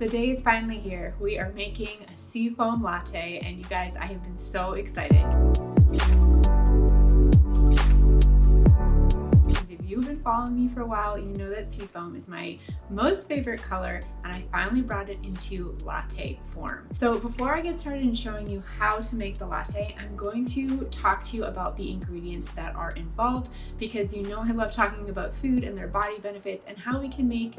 The day is finally here. We are making a seafoam latte, and you guys, I have been so excited. If you've been following me for a while, you know that seafoam is my most favorite color, and I finally brought it into latte form. So before I get started in showing you how to make the latte, I'm going to talk to you about the ingredients that are involved, because you know I love talking about food and their body benefits and how we can make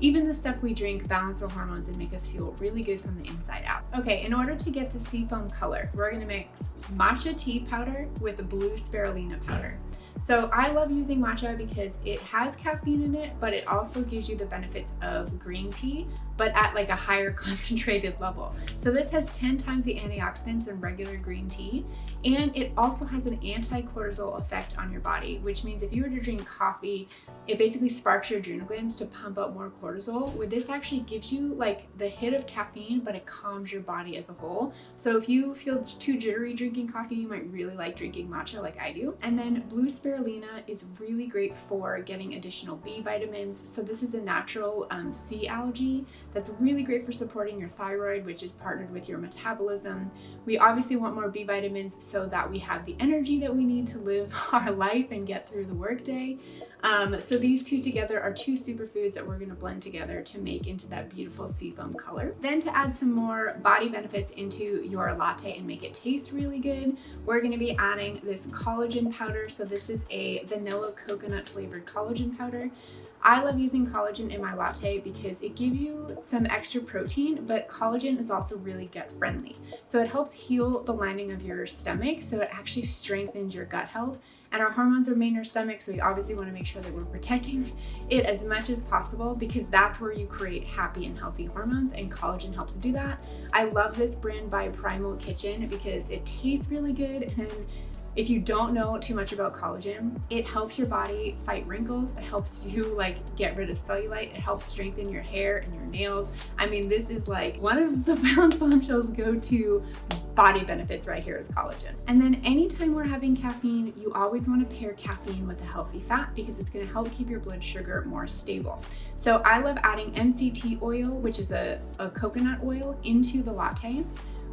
even the stuff we drink balance our hormones and make us feel really good from the inside out. Okay, in order to get the seafoam color, we're gonna mix matcha tea powder with blue spirulina powder. So I love using matcha because it has caffeine in it, but it also gives you the benefits of green tea, but at like a higher concentrated level. So this has 10 times the antioxidants in regular green tea, and it also has an anti-cortisol effect on your body, which means if you were to drink coffee, it basically sparks your adrenal glands to pump up more cortisol, where this actually gives you like the hit of caffeine, but it calms your body as a whole. So if you feel too jittery drinking coffee, you might really like drinking matcha like I do. And then blue spirulina is really great for getting additional B vitamins. So this is a natural C algae that's really great for supporting your thyroid, which is partnered with your metabolism. We obviously want more B vitamins so that we have the energy that we need to live our life and get through the workday. So these two together are two superfoods that we're gonna blend together to make into that beautiful seafoam color. Then to add some more body benefits into your latte and make it taste really good, we're gonna be adding this collagen powder. So this is a vanilla coconut flavored collagen powder. I love using collagen in my latte because it gives you some extra protein, but collagen is also really gut friendly. So it helps heal the lining of your stomach, so it actually strengthens your gut health. And our hormones are made in our stomach, so we obviously want to make sure that we're protecting it as much as possible, because that's where you create happy and healthy hormones, and collagen helps to do that. I love this brand by Primal Kitchen because it tastes really good, and if you don't know too much about collagen, it helps your body fight wrinkles. It helps you like get rid of cellulite. It helps strengthen your hair and your nails. I mean, this is like one of the Balance Bombshell's go-to body benefits right here is collagen. And then anytime we're having caffeine, you always want to pair caffeine with a healthy fat because it's going to help keep your blood sugar more stable. So I love adding MCT oil, which is a coconut oil, into the latte,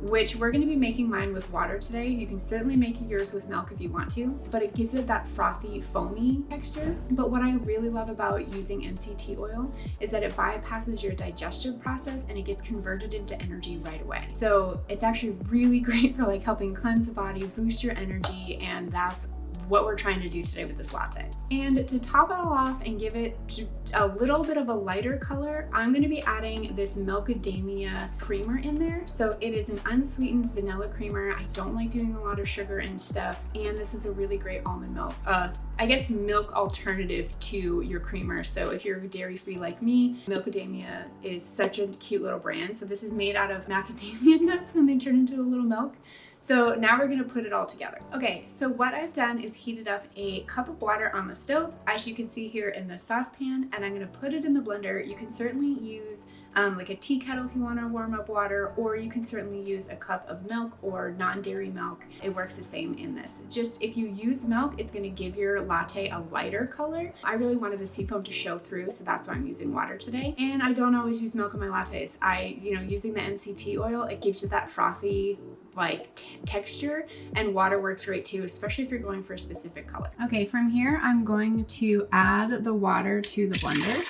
which we're going to be making mine with water today. You can certainly make yours with milk if you want to, but it gives it that frothy, foamy texture. But what I really love about using MCT oil is that it bypasses your digestive process and it gets converted into energy right away. So it's actually really great for like helping cleanse the body, boost your energy, and that's what we're trying to do today with this latte. And to top it all off and give it a little bit of a lighter color, I'm gonna be adding this Macadamia creamer in there. So it is an unsweetened vanilla creamer. I don't like doing a lot of sugar and stuff, and this is a really great almond milk, I guess milk alternative to your creamer. So if you're dairy-free like me, Macadamia is such a cute little brand. So this is made out of macadamia nuts when they turn into a little milk. So now we're gonna put it all together. Okay, so what I've done is heated up a cup of water on the stove, as you can see here in the saucepan, and I'm gonna put it in the blender. You can certainly use like a tea kettle if you wanna warm up water, or you can certainly use a cup of milk or non-dairy milk. It works the same in this. Just if you use milk, it's gonna give your latte a lighter color. I really wanted the seafoam to show through, so that's why I'm using water today. And I don't always use milk in my lattes. Using the MCT oil, it gives you that frothy like texture, and water works great too, especially if you're going for a specific color. Okay, from here I'm going to add the water to the blender.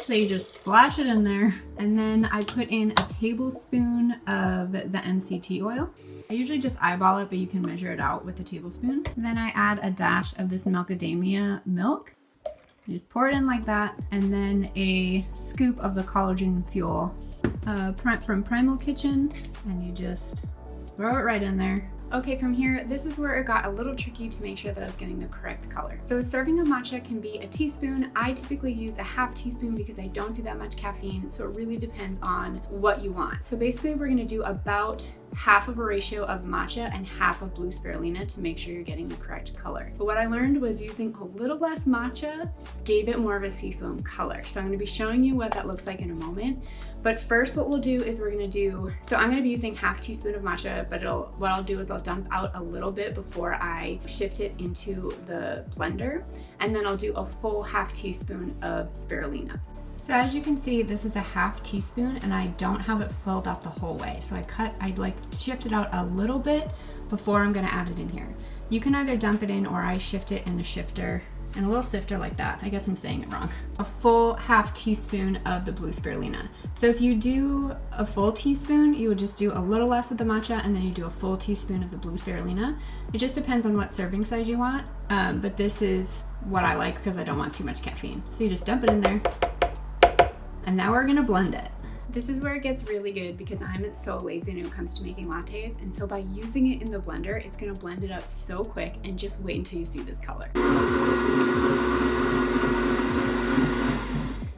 So you just splash it in there, and then I put in a tablespoon of the MCT oil. I usually just eyeball it, but you can measure it out with a tablespoon. And then I add a dash of this macadamia milk. You just pour it in like that, and then a scoop of the collagen fuel from Primal Kitchen, and you just throw it right in there. Okay, from here, this is where it got a little tricky to make sure that I was getting the correct color. So a serving of matcha can be a teaspoon. I typically use a half teaspoon because I don't do that much caffeine, so it really depends on what you want. So basically we're gonna do about half of a ratio of matcha and half of blue spirulina to make sure you're getting the correct color. But what I learned was using a little less matcha gave it more of a seafoam color. So I'm gonna be showing you what that looks like in a moment. But first what we'll do is I'm gonna be using half teaspoon of matcha, but what I'll do is I'll dump out a little bit before I shift it into the blender. And then I'll do a full half teaspoon of spirulina. So as you can see, this is a half teaspoon and I don't have it filled up the whole way. So I like shift it out a little bit before I'm gonna add it in here. You can either dump it in or I shift it in a shifter, and a little sifter like that. I guess I'm saying it wrong. A full half teaspoon of the blue spirulina. So if you do a full teaspoon, you would just do a little less of the matcha and then you do a full teaspoon of the blue spirulina. It just depends on what serving size you want, but this is what I like because I don't want too much caffeine. So you just dump it in there, and now we're gonna blend it. This is where it gets really good because I'm so lazy when it comes to making lattes, and so by using it in the blender, it's gonna blend it up so quick, and just wait until you see this color.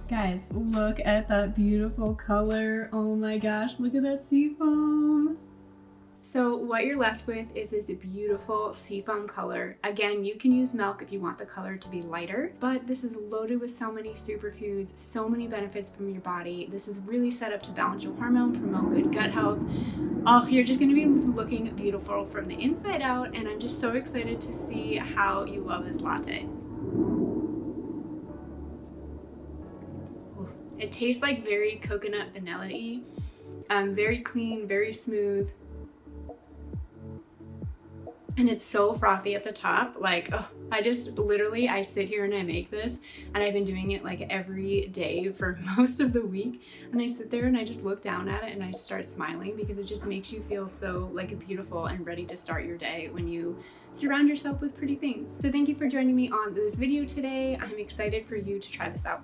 Guys, look at that beautiful color. Oh my gosh, look at that seafoam. So what you're left with is this beautiful seafoam color. Again, you can use milk if you want the color to be lighter, but this is loaded with so many superfoods, so many benefits from your body. This is really set up to balance your hormone, promote good gut health. Oh, you're just gonna be looking beautiful from the inside out, and I'm just so excited to see how you love this latte. It tastes like very coconut vanilla-y, very clean, very smooth. And it's so frothy at the top. Like, oh, I sit here and I make this, and I've been doing it like every day for most of the week. And I sit there and I just look down at it and I start smiling because it just makes you feel so like beautiful and ready to start your day when you surround yourself with pretty things. So thank you for joining me on this video today. I'm excited for you to try this out.